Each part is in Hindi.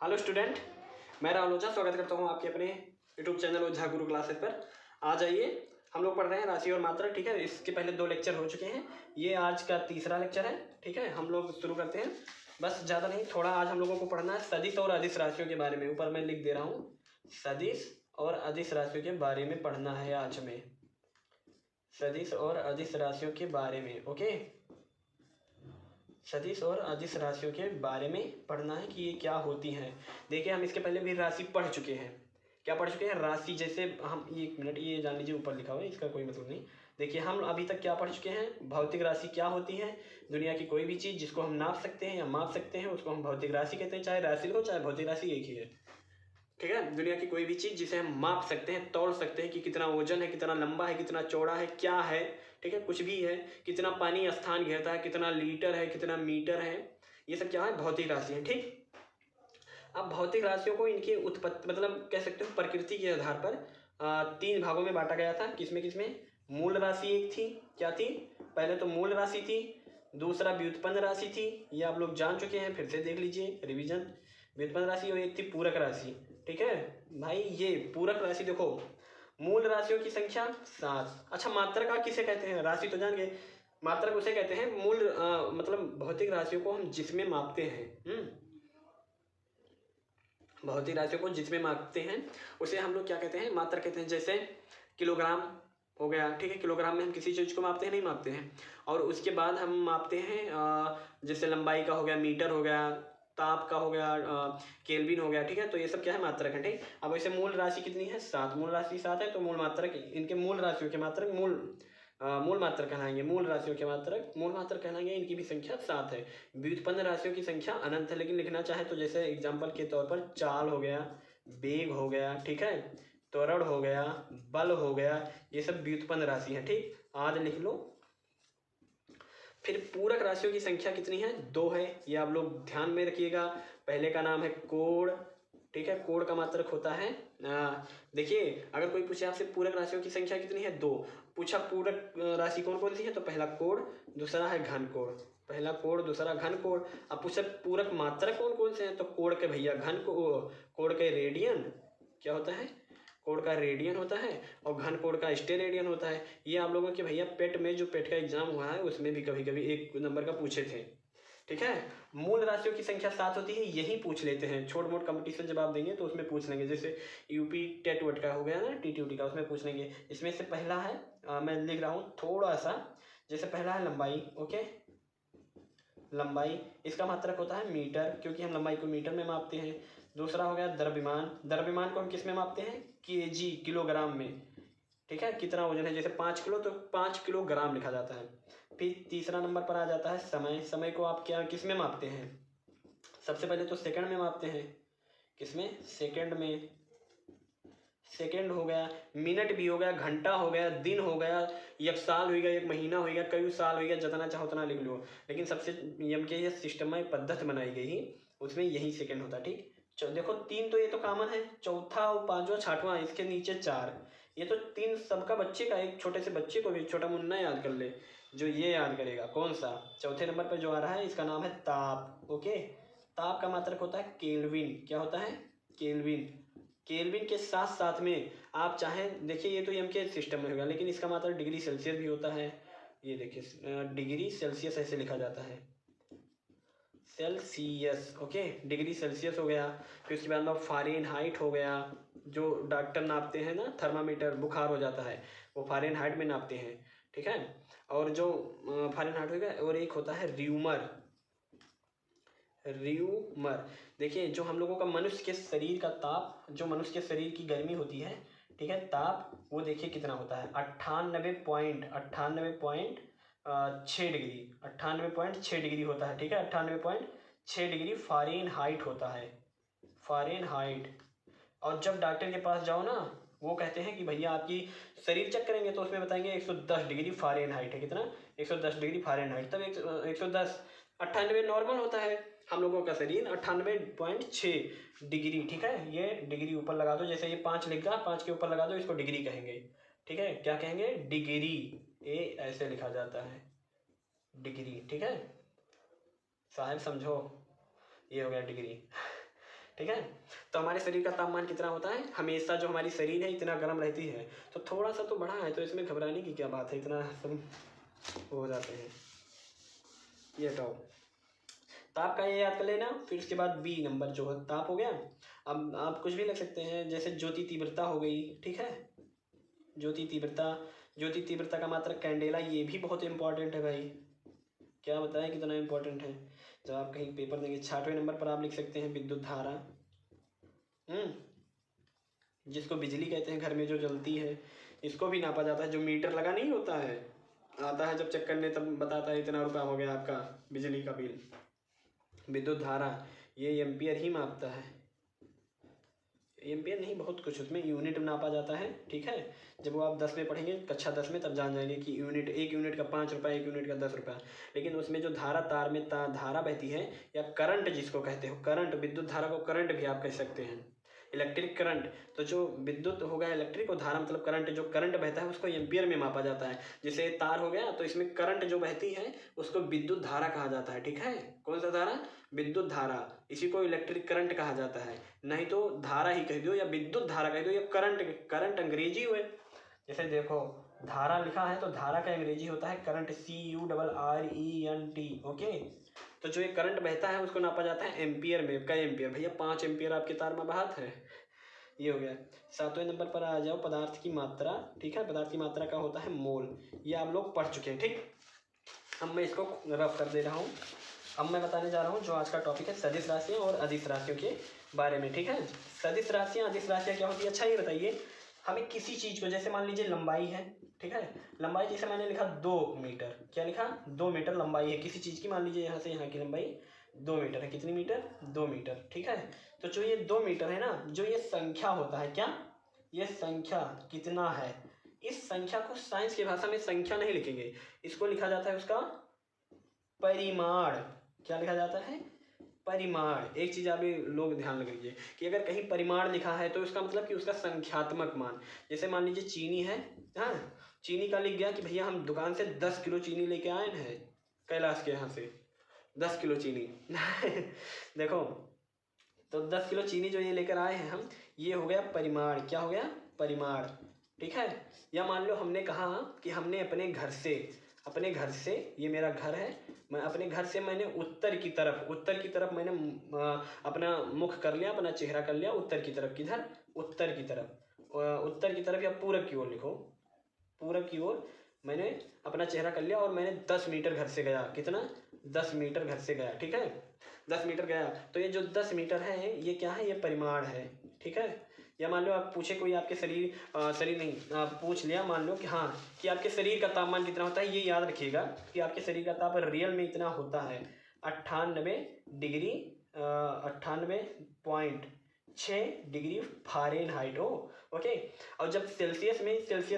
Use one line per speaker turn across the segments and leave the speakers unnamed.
हेलो स्टूडेंट, मैं राहुल ओझा स्वागत करता हूँ आपके अपने यूट्यूब चैनल ओझा गुरु क्लासेस पर। आ जाइए, हम लोग पढ़ रहे हैं राशि और मात्रा। ठीक है, इसके पहले 2 लेक्चर हो चुके हैं, ये आज का तीसरा लेक्चर है। ठीक है, हम लोग शुरू करते हैं। बस ज़्यादा नहीं, थोड़ा आज हम लोगों को पढ़ना है सदिश और अदिश राशियों के बारे में। ऊपर मैं लिख दे रहा हूँ, सदिश और अदिश राशियों के बारे में पढ़ना है आज हमें, सदिश और अदिश राशियों के बारे में। ओके, सदिश और अदिश राशियों के बारे में पढ़ना है कि ये क्या होती हैं। देखिए, हम इसके पहले भी राशि पढ़ चुके हैं। क्या पढ़ चुके हैं? राशि। जैसे हम, 1 मिनट, ये जान लीजिए ऊपर लिखा हुआ है, इसका कोई मतलब नहीं। देखिए, हम अभी तक क्या पढ़ चुके हैं? भौतिक राशि क्या होती है। दुनिया की कोई भी चीज़ जिसको हम नाप सकते हैं या माप सकते हैं उसको हम भौतिक राशि कहते हैं। चाहे राशि हो चाहे भौतिक राशि, एक ही है। ठीक है, दुनिया की कोई भी चीज़ जिसे हम माप सकते हैं, तौल सकते हैं कि कितना वजन है, कितना लंबा है, कितना चौड़ा है, क्या है। ठीक है, कुछ भी है, कितना पानी स्थान घेरता है, कितना लीटर है, कितना मीटर है, ये सब क्या है? भौतिक राशि है। ठीक, अब भौतिक राशियों को इनकी उत्पत्ति, मतलब कह सकते हो प्रकृति के आधार पर 3 भागों में बांटा गया था। किसमें किसमें? मूल राशि एक थी। क्या थी? पहले तो मूल राशि थी, दूसरा व्युत्पन्न राशि थी, ये आप लोग जान चुके हैं, फिर से देख लीजिए, रिवीजन। व्युत्पन्न राशि और एक थी पूरक राशि। ठीक है भाई, ये पूरक राशि देखो, मूल राशियों की संख्या 7। अच्छा, मात्रक किसे कहते हैं? राशि तो जान गए, मात्रक उसे कहते हैं मूल मतलब भौतिक राशियों को हम जिसमें मापते हैं। भौतिक राशियों को जिसमें मापते हैं उसे हम लोग क्या कहते हैं? मात्रक कहते हैं। जैसे किलोग्राम हो गया। ठीक है, किलोग्राम में हम किसी चीज़ को मापते हैं? नहीं मापते हैं। और उसके बाद हम मापते हैं जैसे लंबाई का हो गया, मीटर हो गया, ताप का हो गया, केल्विन हो गया। ठीक है, तो ये सब क्या है? मात्रक है। ठीक, अब वैसे मूल राशि कितनी है? 7। मूल राशि 7 है, तो मूल मात्रक, इनके मूल राशियों के मात्रक मूल मात्रक कहलाएंगे। मूल राशियों के मात्रक मूल मात्रक कहलाएंगे। इनकी भी संख्या 7 है। व्युत्पन्न राशियों की संख्या अनंत है, लेकिन लिखना चाहे तो जैसे एग्जाम्पल के तौर पर चाल हो गया, वेग हो गया, ठीक है, त्वरण हो गया, बल हो गया, ये सब व्युत्पन्न राशि है। ठीक, आज लिख लो। फिर पूरक राशियों की संख्या कितनी है? 2 है, ये आप लोग ध्यान में रखिएगा। पहले का नाम है कोण। ठीक है, कोण का मात्रक होता है देखिए, अगर कोई पूछे आपसे पूरक राशियों की संख्या कितनी है? 2। पूछा पूरक राशि कौन कौन सी है, तो पहला कोण, दूसरा है घन कोण। पहला कोण, दूसरा घन कोण। अब पूछा पूरक मात्रक कौन कौन से हैं, तो कोण के भैया घन कोण के रेडियन क्या होता है? कोण का रेडियन होता है, और घन कोण का स्टेरेडियन होता है। ये आप लोगों के भैया पेट में, जो पेट का एग्जाम हुआ है उसमें भी कभी कभी 1 नंबर का पूछे थे। ठीक है, मूल राशियों की संख्या 7 होती है, यही पूछ लेते हैं। छोट मोट कंपटीशन जब आप देंगे तो उसमें पूछ लेंगे, जैसे यूपी टेट वेट का हो गया ना, टीटीटी का, उसमें पूछ लेंगे। इसमें से पहला है मैं लिख रहा हूँ थोड़ा सा। जैसे पहला है लंबाई। ओके, लंबाई, इसका मात्रक होता है मीटर, क्योंकि हम लंबाई को मीटर में मापते हैं। दूसरा हो गया द्रव्यमान। द्रव्यमान को हम किस में मापते हैं? केजी, किलोग्राम में। ठीक है, कितना वजन है, जैसे 5 किलो तो 5 किलोग्राम लिखा जाता है। फिर तीसरा नंबर पर आ जाता है समय। समय को आप क्या किस में मापते हैं? सबसे पहले तो सेकंड में मापते हैं। किसमें? सेकंड में। सेकंड हो गया, मिनट भी हो गया, घंटा हो गया, दिन हो गया, 1 साल हो गया, 1 महीना हो गया, कई साल हो गया, जितना चाहो उतना लिख लो। लेकिन सबसे नियम के ये सिस्टम में पद्धति बनाई गई ही, उसमें यही सेकंड होता है। ठीक, देखो 3 तो ये तो कॉमन है, चौथा और 5वां 6वां, इसके नीचे 4, ये तो 3 सबका बच्चे का, एक छोटे से बच्चे को भी छोटा मुन्ना याद कर ले, जो ये याद करेगा। कौन सा? चौथे नंबर पर जो आ रहा है इसका नाम है ताप। ओके, ताप का मात्रक होता है केल्विन। क्या होता है? केल्विन। केल्विन के साथ साथ में आप चाहें, देखिए ये तो एम के सिस्टम में होगा, लेकिन इसका मात्रक डिग्री सेल्सियस भी होता है। ये देखिए डिग्री सेल्सियस ऐसे लिखा जाता है, सेल्सियस। ओके, डिग्री सेल्सियस हो गया। फिर उसके बाद में फ़ारेनहाइट हो गया, जो डॉक्टर नापते हैं ना, थर्मामीटर, बुखार हो जाता है वो फ़ारेनहाइट में नापते हैं। ठीक है, और जो फ़ारेनहाइट हो गया, और एक होता है र्यूमर। र्यूमर, देखिए जो हम लोगों का मनुष्य के शरीर का ताप, जो मनुष्य के शरीर की गर्मी होती है, ठीक है, ताप, वो देखिए कितना होता है? 98.6 डिग्री, 98.6 डिग्री होता है। ठीक है, 98.6 डिग्री फ़ारेनहाइट होता है, फ़ारेनहाइट। और जब डॉक्टर के पास जाओ ना, वो कहते हैं कि भैया आपकी शरीर चेक करेंगे तो उसमें बताएंगे 110 डिग्री फ़ारेनहाइट है। कितना? 110 डिग्री फ़ारेनहाइट। तब 110, 98 नॉर्मल होता है हम लोगों का शरीर, 98.6 डिग्री। ठीक है, ये डिग्री ऊपर लगा दो, जैसे ये 5 लिख रहा, 5 के ऊपर लगा दो, इसको डिग्री कहेंगे। ठीक है, क्या कहेंगे? डिग्री। ए ऐसे लिखा जाता है, डिग्री। ठीक है साहब, समझो, ये हो गया डिग्री। ठीक है। तो हमारे शरीर का तापमान कितना होता है, हमेशा जो हमारी शरीर है इतना गर्म रहती है, तो थोड़ा सा तो बढ़ा है तो इसमें घबराने की क्या बात है, इतना सब हो जाते हैं। ये हटाओ, ताप का ये याद कर लेना। फिर उसके बाद बी नंबर जो है ताप हो गया। अब आप कुछ भी लिख सकते हैं, जैसे ज्योति तीव्रता हो गई, ठीक है। ज्योति तीव्रता का मात्रक कैंडेला, ये भी बहुत इंपॉर्टेंट है भाई। क्या बताएं कितना इंपॉर्टेंट है, जब आप कहीं पेपर देंगे 6वें नंबर पर आप लिख सकते हैं विद्युत धारा, जिसको बिजली कहते हैं, घर में जो जलती है, इसको भी नापा जाता है। जो मीटर लगा नहीं होता है, आता है जब चेक करने तब बताता है इतना रुपया हो गया आपका बिजली का बिल। विद्युत धारा ये एम्पियर ही मापता है, एम्पियर नहीं, बहुत कुछ उसमें यूनिट नापा जाता है, ठीक है। जब वो आप 10 में पढ़ेंगे, कक्षा 10 में, तब जान जाएंगे कि यूनिट, 1 यूनिट का 5 रुपये, 1 यूनिट का 10 रुपया। लेकिन उसमें जो धारा, तार में धारा बहती है, या करंट जिसको कहते हो, करंट, विद्युत धारा को करंट भी आप कह सकते हैं, इलेक्ट्रिक करंट। तो जो विद्युत होगा इलेक्ट्रिक, और धारा मतलब करंट, जो करंट बहता है उसको एम्पियर में मापा जाता है। जैसे तार हो गया, तो इसमें करंट जो बहती है उसको विद्युत धारा कहा जाता है, ठीक है। कौन सा धारा, विद्युत धारा, इसी को इलेक्ट्रिक करंट कहा जाता है। नहीं तो धारा ही कह दो या विद्युत धारा कह दो, या करंट, करंट अंग्रेजी हुए। जैसे देखो धारा लिखा है तो धारा का अंग्रेजी होता है करंट, CURRENT, ओके। तो जो ये करंट बहता है उसको नापा जाता है एम्पियर में। कई एम्पियर भैया, 5 एम्पियर आपके तार में बहात है। ये हो गया। 7वें नंबर पर आ जाओ, पदार्थ की मात्रा, ठीक है। पदार्थ की मात्रा का होता है मोल, ये आप लोग पढ़ चुके हैं, ठीक। अब मैं इसको रफ कर दे रहा हूँ। अब मैं बताने जा रहा हूँ जो आज का टॉपिक है, सदिश राशियाँ और अदिश राशियों के बारे में, ठीक है। सदिश राशियाँ, अदिश राशियाँ क्या होती है, अच्छा ये बताइए। हमें किसी चीज़ को, जैसे मान लीजिए लंबाई है, ठीक है। लंबाई जैसे मैंने लिखा 2 मीटर, क्या लिखा, 2 मीटर लंबाई है किसी चीज़ की। मान लीजिए यहाँ से यहाँ की लंबाई 2 मीटर है। कितनी मीटर, 2 मीटर, ठीक है। तो जो ये 2 मीटर है ना, जो ये संख्या होता है, क्या, ये संख्या कितना है, इस संख्या को साइंस की भाषा में संख्या नहीं लिखेंगे, इसको लिखा जाता है उसका परिमाण। क्या लिखा जाता है, परिमाण। एक चीज़ आप लोग ध्यान रखिए कि अगर कहीं परिमाण लिखा है तो उसका मतलब कि उसका संख्यात्मक मान। जैसे मान लीजिए चीनी है, हाँ, चीनी का लिख गया कि भैया हम दुकान से 10 किलो चीनी लेके आए हैं, कैलाश के यहाँ से 10 किलो चीनी देखो, तो 10 किलो चीनी जो ये लेकर आए हैं हम, ये हो गया परिमाण। क्या हो गया, परिमाण, ठीक है। या मान लो हमने कहा कि हमने अपने घर से, ये मेरा घर है, मैं अपने घर से मैंने उत्तर की तरफ मैंने अपना मुख कर लिया, अपना चेहरा कर लिया उत्तर की तरफ। किधर, उत्तर की तरफ या पूरब की ओर लिखो, पूरब की ओर मैंने अपना चेहरा कर लिया और मैंने 10 मीटर घर से गया। कितना, 10 मीटर घर से गया, ठीक है। 10 मीटर गया, तो ये जो 10 मीटर है ये क्या है, ये परिमाण है, ठीक है। या मान लो आप पूछे कोई आपके शरीर नहीं, आप पूछ लिया मान लो कि हाँ, कि आपके शरीर का तापमान कितना होता है, ये याद रखिएगा कि आपके शरीर का तापमान रियल में इतना होता है 98 डिग्री 98.6 डिग्री फ़ारेनहाइट हो, ओके। और जब सेल्सियस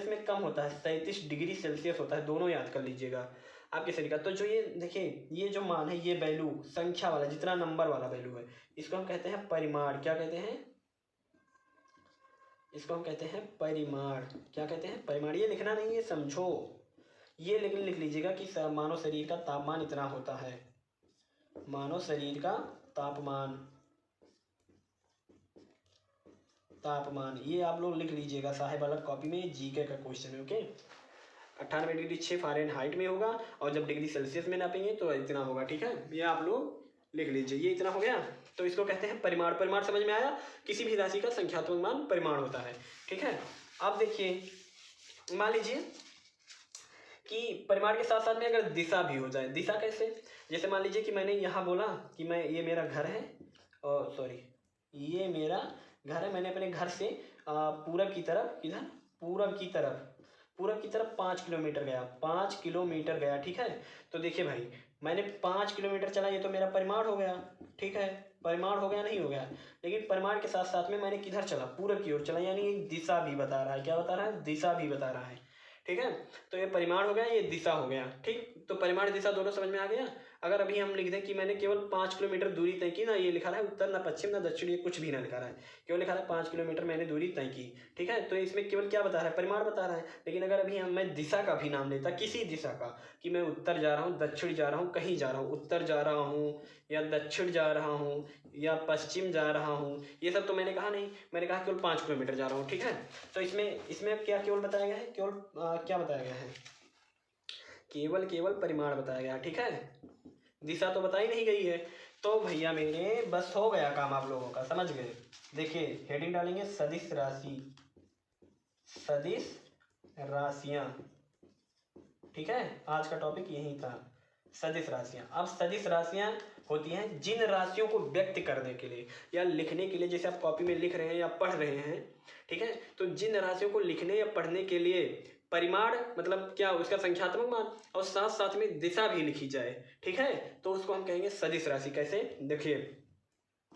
में कम होता है, 37 डिग्री सेल्सियस होता है, दोनों याद कर लीजिएगा आपके शरीर का। तो जो ये देखिए, ये जो मान है, ये वैल्यू संख्या वाला, जितना नंबर वाला वैल्यू है, इसको हम कहते हैं परिमाण। क्या कहते हैं, इसको हम कहते हैं परिमाण। क्या कहते हैं, परिमाण। ये लिखना नहीं है, समझो, ये लेकिन लिख लीजिएगा कि मानव शरीर का तापमान इतना होता है, मानव शरीर का तापमान, ये आप लोग लिख लीजिएगा साहेब अलग कॉपी में, जीके का क्वेश्चन है, ओके। 98 डिग्री 6 फ़ारेनहाइट में होगा, और जब डिग्री सेल्सियस में नापेंगे तो इतना होगा, ठीक है। ये आप लोग लिख लीजिए, ये इतना हो गया। तो इसको कहते हैं परिमाण। परिमाण समझ में आया, किसी भी राशि का संख्यात्मक मान परिमाण होता है, ठीक है। अब देखिए, मान लीजिए कि परिमाण के साथ साथ में अगर दिशा भी हो जाए। दिशा कैसे, जैसे मान लीजिए कि मैंने यहाँ बोला कि ये मेरा घर है, और सॉरी, ये मेरा घर है, मैंने अपने घर से पूरब की तरफ, किधर, पूरब की तरफ 5 किलोमीटर गया, 5 किलोमीटर गया, ठीक है। तो देखिए भाई, मैंने 5 किलोमीटर चला, ये तो मेरा परिमाण हो गया, ठीक है। परिमाण हो गया, नहीं हो गया। लेकिन परिमाण के साथ साथ में मैंने किधर चला, पूरब की ओर चला, यानी एक दिशा भी बता रहा है। क्या बता रहा है, दिशा भी बता रहा है, ठीक है। तो ये परिमाण हो गया, ये दिशा हो गया, ठीक। तो परिमाण दिशा दोनों समझ में आ गया। अगर अभी हम लिख दें कि मैंने केवल 5 किलोमीटर दूरी तय की, ना ये लिखा रहा है उत्तर, ना पश्चिम, ना दक्षिण, ये कुछ भी ना लिखा रहा है, केवल लिखा रहा है 5 किलोमीटर मैंने दूरी तय की, ठीक है। तो इसमें केवल क्या बता रहा है, परिमाण बता रहा है। लेकिन अगर अभी मैं दिशा का भी नाम लेता, किसी दिशा का, कि मैं उत्तर जा रहा हूँ, दक्षिण जा रहा हूँ, कहीं जा रहा हूँ, उत्तर जा रहा हूँ या दक्षिण जा रहा हूँ या पश्चिम जा रहा हूँ, ये सब तो मैंने कहा नहीं, मैंने कहा केवल 5 किलोमीटर जा रहा हूँ, ठीक है। तो इसमें क्या केवल बताया गया है, केवल क्या बताया गया है, केवल परिमाण बताया गया, ठीक है। दिशा तो बताई नहीं गई है। तो भैया मेरे बस हो गया काम आप लोगों का, समझ गए। देखिए हेडिंग डालेंगे सदिश राशि, सदिश राशियां, ठीक है। आज का टॉपिक यही था, सदिश राशियां। अब सदिश राशियां होती हैं जिन राशियों को व्यक्त करने के लिए या लिखने के लिए, जैसे आप कॉपी में लिख रहे हैं या पढ़ रहे हैं, ठीक है, तो जिन राशियों को लिखने या पढ़ने के लिए परिमाण मतलब क्या, उसका संख्यात्मक मान और साथ साथ में दिशा भी लिखी जाए, ठीक है, तो उसको हम कहेंगे सदिश राशि। कैसे, देखिए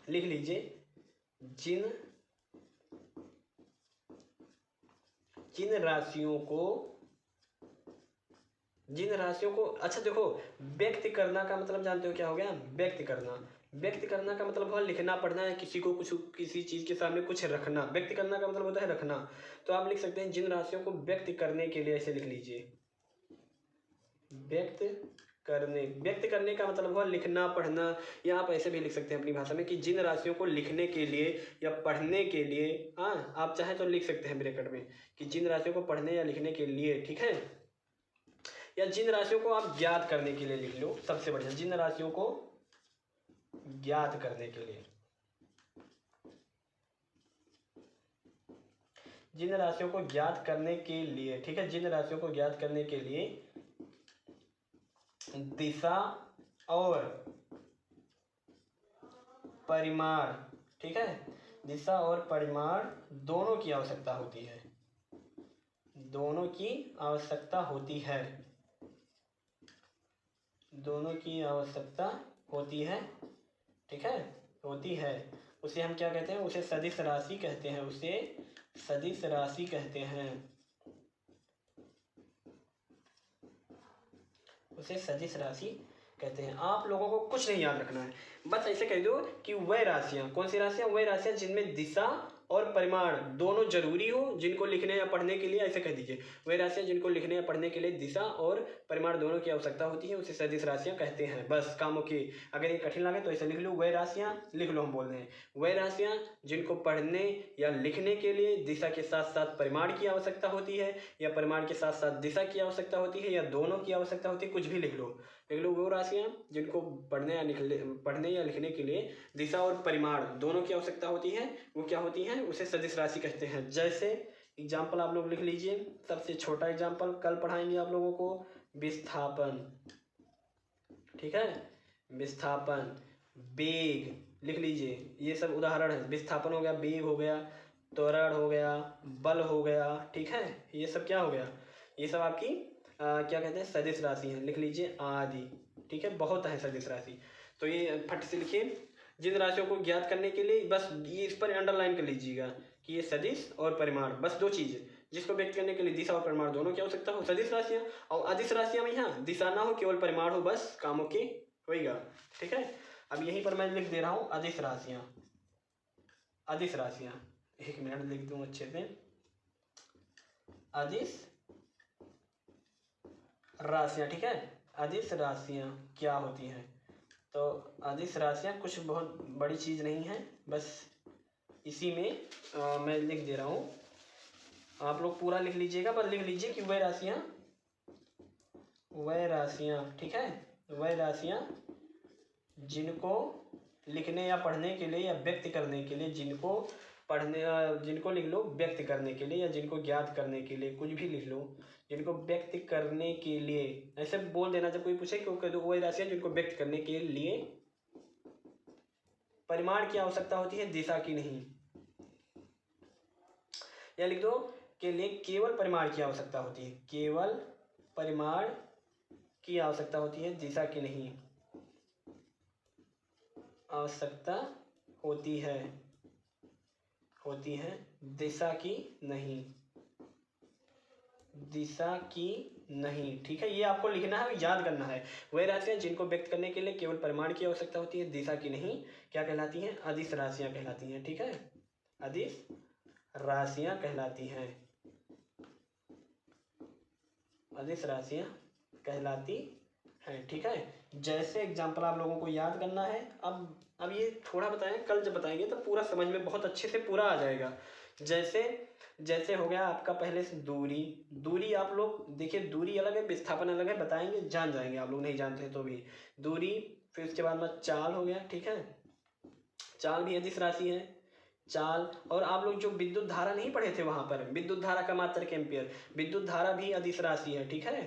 लिख लीजिए, जिन राशियों को अच्छा देखो, व्यक्त करना का मतलब जानते हो क्या हो गया, व्यक्त करना का मतलब है लिखना पढ़ना है, किसी को कुछ, किसी चीज के सामने कुछ रखना। व्यक्त करना का मतलब होता है रखना। तो आप लिख सकते हैं जिन राशियों को व्यक्त करने के लिए, ऐसे लिख लीजिए, व्यक्त करने का मतलब हुआ लिखना पढ़ना, या आप ऐसे भी लिख सकते हैं अपनी भाषा में कि जिन राशियों को लिखने के लिए या पढ़ने के लिए, हाँ आप चाहे तो लिख सकते हैं ब्रैकेट में कि जिन राशियों को पढ़ने या लिखने के लिए, ठीक है। या जिन राशियों को आप ज्ञात करने के लिए लिख लो, सबसे बढ़िया, जिन राशियों को ज्ञात करने के लिए, जिन राशियों को ज्ञात करने के लिए, ठीक है, जिन राशियों को ज्ञात करने के लिए दिशा और परिमाण, ठीक है, दिशा और परिमाण दोनों की आवश्यकता होती है, दोनों की आवश्यकता होती है, दोनों की आवश्यकता होती है, ठीक है, होती है। उसे हम क्या कहते हैं, उसे सदिश राशि कहते हैं, उसे सदिश राशि कहते हैं, उसे सदिश राशि कहते हैं। आप लोगों को कुछ नहीं याद रखना है, बस ऐसे कह दो कि वह राशियां, कौन सी राशियां, वह राशियां जिनमें दिशा और परिमाण दोनों जरूरी हो, जिनको लिखने या पढ़ने के लिए, ऐसे कह दीजिए, वह राशियां जिनको लिखने या पढ़ने के लिए दिशा और परिमाण दोनों की आवश्यकता होती है, उसे सदिश राशियां कहते हैं। बस काम ओके। अगर ये कठिन लगे तो ऐसे लिख लो, वह राशियां लिख लो, हम बोल रहे हैं वह राशियां जिनको पढ़ने या लिखने के लिए दिशा के साथ साथ परिमाण की आवश्यकता होती है, या परिमाण के साथ साथ दिशा की आवश्यकता होती है, या दोनों की आवश्यकता होती है, कुछ भी लिख लो वो राशियां जिनको पढ़ने या लिखने के लिए दिशा और परिमाण दोनों की आवश्यकता होती है, वो क्या होती हैं, उसे सदिश राशि कहते हैं। जैसे एग्जाम्पल आप लोग लिख लीजिए, सबसे छोटा एग्जाम्पल कल पढ़ाएंगे आप लोगों को, विस्थापन, ठीक है, विस्थापन, बेग लिख लीजिए, ये सब उदाहरण है। विस्थापन हो गया, बेग हो गया, त्वरण हो गया, बल हो गया, ठीक है, ये सब क्या हो गया, ये सब आपकी क्या कहते हैं, सदिश राशि है। लिख लीजिए आदि, ठीक है, बहुत है सदिश राशि। तो ये फट से लिखिए, जिन राशियों को ज्ञात करने के लिए, बस ये इस पर अंडरलाइन कर लीजिएगा कि ये सदिश और परिमाण, बस दो चीज़, जिसको व्यक्त करने के लिए दिशा और परिमाण दोनों की आवश्यकता हो, सदिश राशियाँ। और अदिश राशियाँ में यहाँ दिशा ना हो, केवल परिमाण हो, बस कामों की होएगा, ठीक है। अब यहीं पर मैं लिख दे रहा हूँ अदिश राशियाँ, अदिश राशियाँ, एक मिनट लिख दूँ अच्छे से, अदिश राशियाँ, ठीक है। अदिश राशियाँ क्या होती हैं, तो अदिश राशियाँ कुछ बहुत बड़ी चीज़ नहीं है, बस इसी में मैं लिख दे रहा हूँ, आप लोग पूरा लिख लीजिएगा, पर लिख लीजिए कि वह राशियाँ, ठीक है, वह राशियाँ जिनको लिखने या पढ़ने के लिए या व्यक्त करने के लिए, जिनको लिख लो व्यक्त करने के लिए, या जिनको ज्ञात करने के लिए, कुछ भी लिख लो, जिनको व्यक्त करने के लिए, ऐसे बोल देना जब कोई पूछे, क्यों कह दो वही राशियां जिनको व्यक्त करने के लिए परिमाण की आवश्यकता होती है, दिशा की नहीं। या लिख दो के लिए केवल परिमाण की आवश्यकता होती है, केवल परिमाण की आवश्यकता होती है, दिशा की नहीं आवश्यकता होती है, दिशा की नहीं, दिशा की नहीं। ठीक है, ये आपको लिखना है, याद करना है। वह राशियां जिनको व्यक्त करने के लिए केवल परिमाण की आवश्यकता होती है, दिशा की नहीं, क्या कहलाती हैं? अदिश राशियां कहलाती हैं। ठीक है, अदिश राशियां कहलाती हैं, अदिश राशियां कहलाती हैं। ठीक है, जैसे एग्जाम्पल आप लोगों को याद करना है। अब ये थोड़ा बताएं, कल जब बताएंगे तो पूरा समझ में बहुत अच्छे से पूरा आ जाएगा। जैसे जैसे हो गया आपका पहले से दूरी। दूरी आप लोग देखिए, दूरी अलग है, विस्थापन अलग है, बताएंगे, जान जाएंगे आप लोग, नहीं जानते तो भी। दूरी, फिर उसके बाद में चाल हो गया। ठीक है, चाल भी अदिश राशि है, चाल। और आप लोग जो विद्युत धारा नहीं पढ़े थे वहां पर, विद्युत धारा का मात्रक एम्पियर, विद्युत धारा भी अदिश राशि है। ठीक है,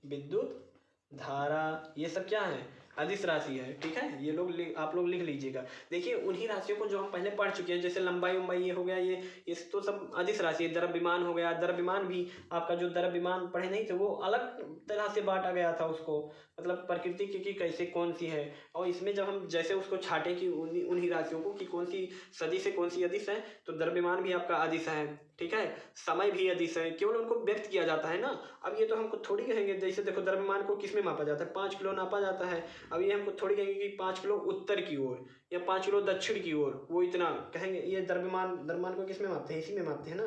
विद्युत धारा, ये सब क्या है? अदिश राशि है। ठीक है, ये लोग आप लोग लिख लीजिएगा। देखिए, उन्हीं राशियों को जो हम पहले पढ़ चुके हैं, जैसे लंबाई उम्बाई ये हो गया, ये इस तो सब अदिश राशि है। द्रव्यमान हो गया, द्रव्यमान भी आपका जो द्रव्यमान पढ़े नहीं थे वो अलग तरह से बांटा गया था उसको, मतलब प्रकृति की कैसे कौन सी है। और इसमें जब हम जैसे उसको छाटे कि उन्हीं राशियों को कि कौन सी सदी से कौन सी अदिश है, तो द्रव्यमान भी आपका अदिश है। ठीक है, समय भी अदिश है, केवल उनको व्यक्त किया जाता है ना। अब ये तो हमको थोड़ी कहेंगे, जैसे देखो द्रव्यमान को किस में मापा जाता है? 5 किलो नापा जाता है। अब ये हमको थोड़ी कहेंगे कि 5 किलो उत्तर की ओर या 5 किलो दक्षिण की ओर, वो इतना कहेंगे। ये द्रव्यमान को किस में मापते हैं? इसी में मापते हैं ना।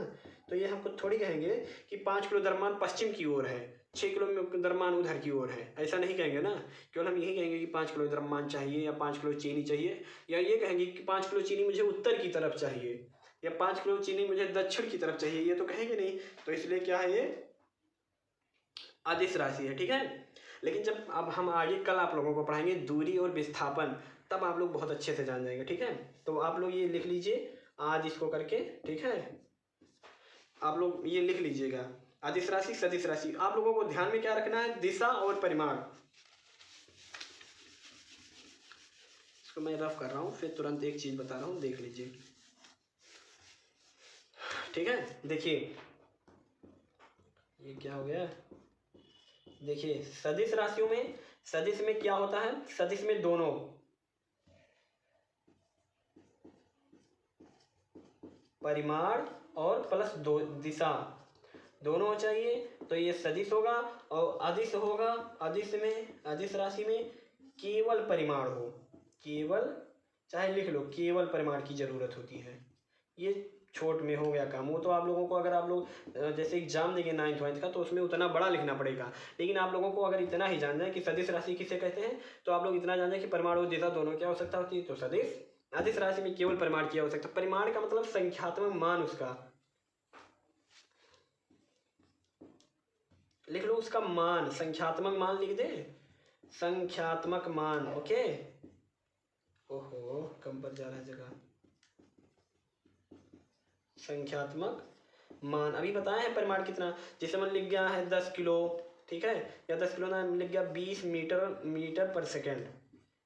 तो ये हमको थोड़ी कहेंगे कि 5 किलो द्रव्यमान पश्चिम की ओर है, 6 किलो में द्रव्यमान उधर की ओर है, ऐसा नहीं कहेंगे ना। केवल हम यही कहेंगे कि 5 किलो द्रव्यमान चाहिए या 5 किलो चीनी चाहिए, या ये कहेंगे कि 5 किलो चीनी मुझे उत्तर की तरफ चाहिए या 5 किलो चीनी मुझे दक्षिण की तरफ चाहिए, ये तो कहेंगे नहीं। तो इसलिए क्या है, ये अदिश राशि है। ठीक है, लेकिन जब अब हम आगे कल आप लोगों को पढ़ाएंगे दूरी और विस्थापन, तब आप लोग बहुत अच्छे से जान जाएंगे। ठीक है, तो आप लोग ये लिख लीजिए आज इसको करके। ठीक है, आप लोग ये लिख लीजिएगा, अदिश राशि, सदिश राशि। आप लोगों को ध्यान में क्या रखना है? दिशा और परिमाण। इसको मैं रफ कर रहा हूँ, फिर तुरंत एक चीज बता रहा हूँ, देख लीजिए। ठीक है, देखिए ये क्या हो गया। देखिए सदिश राशियों में, सदिश में क्या होता है? सदिश में दोनों परिमाण और प्लस दो दिशा दोनों चाहिए, तो ये सदिश होगा। और अदिश होगा, अदिश में, अदिश राशि में केवल परिमाण हो, केवल, चाहे लिख लो, केवल परिमाण की जरूरत होती है। ये छोट में हो गया काम। वो तो आप लोगों को, अगर आप लोग जैसे एग्जाम देंगे 9th 9th का, तो उसमें उतना बड़ा लिखना पड़ेगा। लेकिन आप लोगों को अगर इतना ही जान जाए कि सदिश राशि किसे कहते हैं, तो आप लोग इतना जान जाए कि परिमाण और दिशा दोनों की आवश्यकता होती है। तो सदिश, अदिश राशि में केवल परिमाण की आवश्यकता। परिमाण का मतलब संख्यात्मक मान, उसका लिख लो, उसका मान, संख्यात्मक मान लिख दे, संख्यात्मक मान। ओके, ओहो कम पर जा रहा है जगह। संख्यात्मक मान अभी बताया है परिमाण कितना। जैसे मन लिख गया है 10 किलो, ठीक है, या 10 किलो ना लिख गया 20 मीटर पर सेकेंड,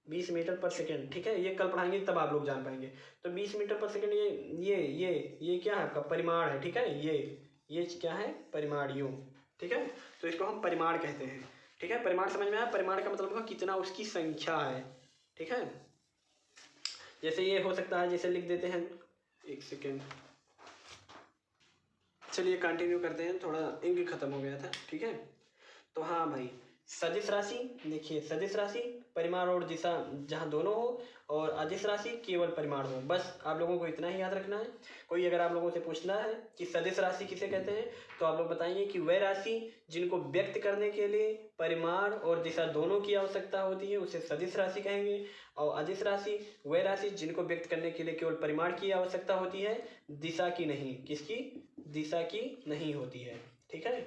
20 मीटर पर सेकेंड। ठीक है, ये कल पढ़ाएंगे तब आप लोग जान पाएंगे। तो 20 मीटर पर सेकेंड, ये क्या है आपका? परिमाण है। ठीक है, ये क्या है? परिमाण, यूं। ठीक है, तो इसको हम परिमाण कहते हैं। ठीक है, परिमाण समझ में आया? परिमाण का मतलब होगा कितना उसकी संख्या है। ठीक है, जैसे ये हो सकता है, जैसे लिख देते हैं, एक सेकेंड, चलिए कंटिन्यू करते हैं, थोड़ा इंक खत्म हो गया था। ठीक है, तो हाँ भाई, सदिश राशि, देखिए सदिश राशि परिमाण और दिशा जहाँ दोनों हो, और अदिश राशि केवल परिमाण हो। बस आप लोगों को इतना ही याद रखना है। कोई अगर आप लोगों से पूछना है कि सदिश राशि किसे कहते हैं, तो आप लोग बताएंगे कि वह राशि जिनको व्यक्त करने के लिए परिमाण और दिशा दोनों की आवश्यकता होती है, उसे सदिश राशि कहेंगे। और अदिश राशि वह राशि जिनको व्यक्त करने के लिए केवल परिमाण की आवश्यकता होती है, दिशा की नहीं। किसकी? दिशा की नहीं होती है। ठीक है,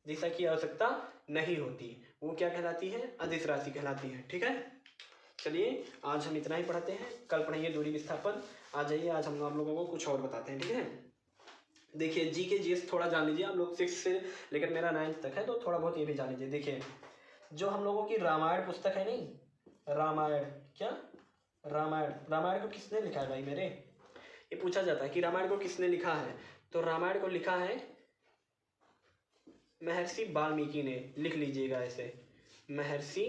दिशा की आवश्यकता नहीं होती, वो क्या कहलाती है? अदिश राशि कहलाती है। ठीक है, चलिए आज हम इतना ही पढ़ाते हैं, कल पढ़ेंगे दूरी विस्थापन। आ जाइए, आज हम आप लोगों को कुछ और बताते हैं। ठीक है, देखिए जी के जीएस थोड़ा जान लीजिए आप लोग, 6 से लेकर मेरा 9th तक है, तो थोड़ा बहुत ये भी जान लीजिए। देखिए जो हम लोगों की रामायण पुस्तक है, नहीं रामायण, क्या रामायण को किसने लिखा है भाई मेरे? ये पूछा जाता है कि रामायण को किसने लिखा है। तो रामायण को लिखा है महर्षि वाल्मीकि ने। लिख लीजिएगा ऐसे, महर्षि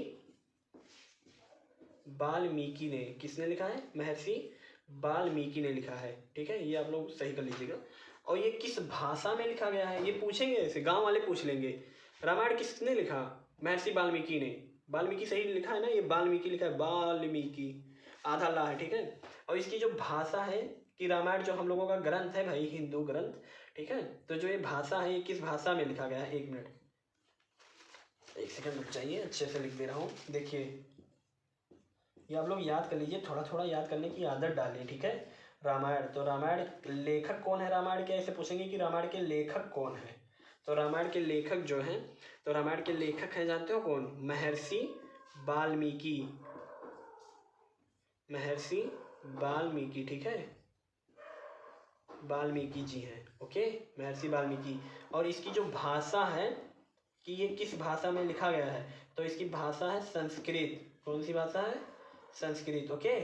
वाल्मीकि ने। किसने लिखा है? महर्षि वाल्मीकि ने लिखा है। ठीक है, ये आप लोग सही कर लीजिएगा। और ये किस भाषा में लिखा गया है, ये पूछेंगे, ऐसे गांव वाले पूछ लेंगे, रामायण किसने लिखा? महर्षि वाल्मीकि ने। वाल्मीकि सही लिखा है ना, ये वाल्मीकि लिखा है, वाल्मीकि, आधा ला है, ठीक है। और इसकी जो भाषा है कि रामायण जो हम लोगों का ग्रंथ है भाई, हिंदू ग्रंथ, ठीक है, तो जो ये भाषा है ये किस भाषा में लिखा गया है? 1 मिनट, 1 सेकंड रुक जाइए, अच्छे से लिख दे रहा हूँ। देखिए ये आप लोग याद कर लीजिए, थोड़ा थोड़ा याद करने की आदत डालिए, ठीक है। रामायण, तो रामायण लेखक कौन है? रामायण के ऐसे पूछेंगे कि रामायण के लेखक कौन है, तो रामायण के लेखक जो हैं, तो रामायण के लेखक हैं, जानते हो कौन? महर्षि वाल्मीकि, महर्षि वाल्मीकि, ठीक है, वाल्मीकि जी हैं, ओके, महर्षि वाल्मीकि। और इसकी जो भाषा है कि ये किस भाषा में लिखा गया है, तो इसकी भाषा है संस्कृत। कौन सी भाषा है? संस्कृत, ओके।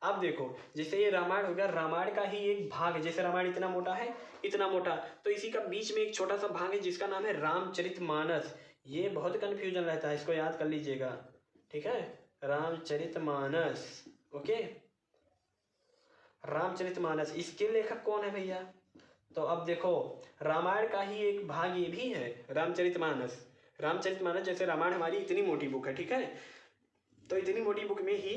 अब देखो, जैसे ये रामायण हो गया, रामायण का ही एक भाग है, जैसे रामायण इतना मोटा है, इतना मोटा, तो इसी का बीच में एक छोटा सा भाग है जिसका नाम है रामचरितमानस। ये बहुत कन्फ्यूजन रहता है, इसको याद कर लीजिएगा, ठीक है, रामचरितमानस, ओके, रामचरितमानस। इसके लेखक कौन है भैया? तो अब देखो, रामायण का ही एक भाग ये भी है, रामचरितमानस। रामचरितमानस, जैसे रामायण हमारी इतनी मोटी बुक है, ठीक है, तो इतनी मोटी बुक में ही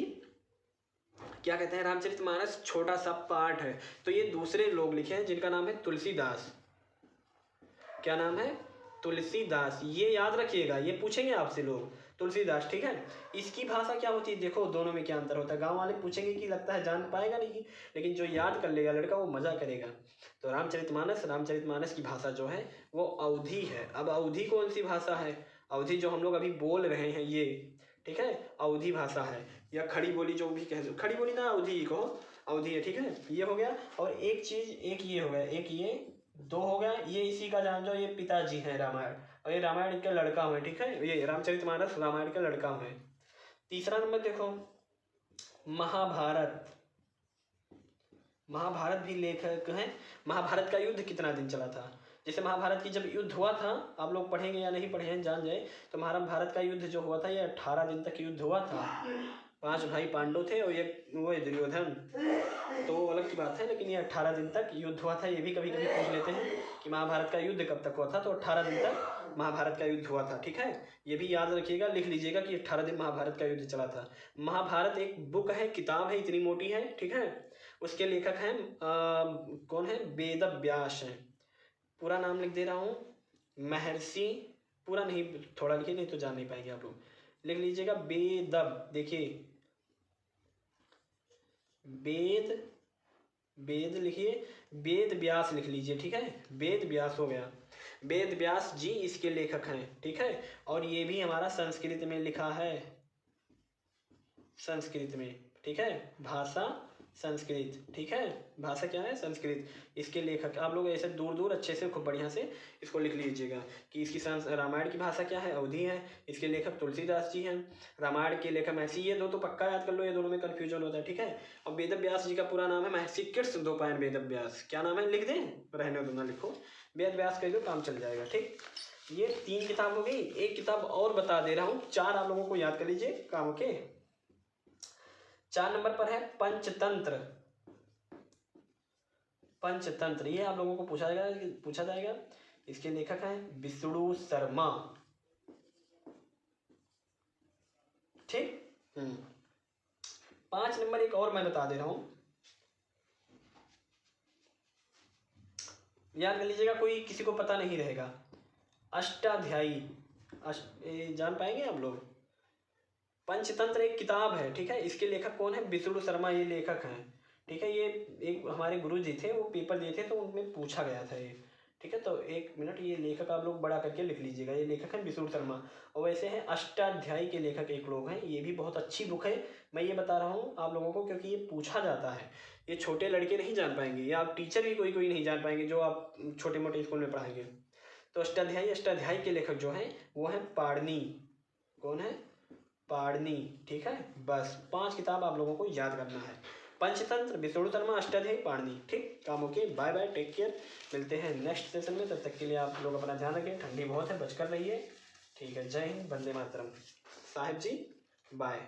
क्या कहते हैं, रामचरितमानस छोटा सा पार्ट है। तो ये दूसरे लोग लिखे हैं जिनका नाम है तुलसीदास। क्या नाम है? तुलसीदास। ये याद रखिएगा, ये पूछेंगे आपसे लोग, तुलसीदास, ठीक है। इसकी भाषा क्या होती है? देखो दोनों में क्या अंतर होता है, गांव वाले पूछेंगे कि लगता है जान पाएगा नहीं, लेकिन जो याद कर लेगा लड़का वो मजा करेगा। तो रामचरितमानस, रामचरितमानस की भाषा जो है वो अवधी है। अब अवधी कौन सी भाषा है? अवधी जो हम लोग अभी बोल रहे हैं ये, ठीक है, अवधी भाषा है, या खड़ी बोली जो भी कह दो, खड़ी बोली ना अवधी कहो, अवधी है, ठीक है, ये हो गया। और एक चीज, एक ये हो गया, एक ये, 2 हो गया, ये इसी का जान जाओ, ये पिताजी हैं रामायण, और ये रामायण का लड़का हुए, ठीक है, ये रामचरितमानस रामायण का लड़का हुए। तीसरा नंबर देखो, महाभारत। महाभारत भी लेखक हैं। महाभारत का युद्ध कितना दिन चला था? जैसे महाभारत की जब युद्ध हुआ था, आप लोग पढ़ेंगे या नहीं पढ़े हैं जान जाए, तो महाभारत का युद्ध जो हुआ था ये 18 दिन तक युद्ध हुआ था। 5 भाई पांडव थे और ये वो दुर्योधन, तो वो अलग की बात है, लेकिन ये 18 दिन तक युद्ध हुआ था। ये भी कभी कभी पूछ लेते हैं कि महाभारत का युद्ध कब तक हुआ था, तो 18 दिन तक महाभारत का युद्ध हुआ था, ठीक है। ये भी याद रखिएगा, लिख लीजिएगा कि 18 दिन महाभारत का युद्ध चला था। महाभारत एक बुक है, किताब है, इतनी मोटी है, ठीक है। उसके लेखक हैं कौन है? वेद व्यास हैं। पूरा नाम लिख दे रहा हूँ, महर्षि, पूरा नहीं, थोड़ा लिखिए नहीं तो जान नहीं पाएंगे आप लोग, लिख लीजिएगा वेद, देखिए वेद, वेद लिखिए, वेद व्यास लिख लीजिए, ठीक है, वेद व्यास हो गया। वेद व्यास जी इसके लेखक हैं, ठीक है। और ये भी हमारा संस्कृत में लिखा है, संस्कृत में, ठीक है, भाषा संस्कृत, ठीक है, भाषा क्या है? संस्कृत। इसके लेखक आप लोग ऐसे दूर दूर अच्छे से खूब बढ़िया से इसको लिख लीजिएगा कि इसकी रामायण की भाषा क्या है? अवधी है। इसके लेखक तुलसीदास जी हैं। रामायण के लेखक महर्षि, ये 2 तो पक्का याद कर लो, ये दोनों में कन्फ्यूजन होता है, ठीक है। और वेद व्यास जी का पूरा नाम है महर्षि कृष्ण द्वैपायन वेद व्यास। क्या नाम है? लिख दें, रहने दो ना लिखो, वेद व्यास कह दो, काम चल जाएगा, ठीक। ये 3 किताब हो गई। एक किताब और बता दे रहा हूँ, 4 आप लोगों को याद कर लीजिए, काम ओके। 4 नंबर पर है पंचतंत्र। पंचतंत्र, ये आप लोगों को पूछा जाएगा। इसके लेखक हैं विष्णु शर्मा, ठीक। 5 नंबर एक और मैं बता दे रहा हूं, याद कर लीजिएगा, कोई किसी को पता नहीं रहेगा। अष्टाध्यायी, जान पाएंगे आप लोग? पंचतंत्र एक किताब है, ठीक है। इसके लेखक कौन है? विष्णु शर्मा ये लेखक हैं, ठीक है। ये एक हमारे गुरु जी थे, वो पेपर दिए थे तो उनमें पूछा गया था ये, ठीक है। तो 1 मिनट, ये लेखक आप लोग बड़ा करके लिख लीजिएगा, ये लेखक है विष्णु शर्मा। और वैसे हैं अष्टाध्यायी के लेखक एक लोग हैं, ये भी बहुत अच्छी बुक है। मैं ये बता रहा हूँ आप लोगों को क्योंकि ये पूछा जाता है, ये छोटे लड़के नहीं जान पाएंगे, या आप टीचर भी कोई कोई नहीं जान पाएंगे जो आप छोटे मोटे स्कूल में पढ़ाएंगे। तो अष्टाध्यायी के लेखक जो हैं वो हैं पाणिनि। कौन है? पाणिनि, ठीक है। बस 5 किताब आप लोगों को याद करना है, पंचतंत्र, विष्णु शर्मा, अष्टाध्यायी, पाणिनि, ठीक। काम okay, bye bye, take care, मिलते हैं नेक्स्ट सेशन में। तब तक के लिए आप लोग अपना ध्यान रखें, ठंडी बहुत है, बचकर रहिए, ठीक है। जय हिंद, वंदे मातरम। साहिब जी बाय।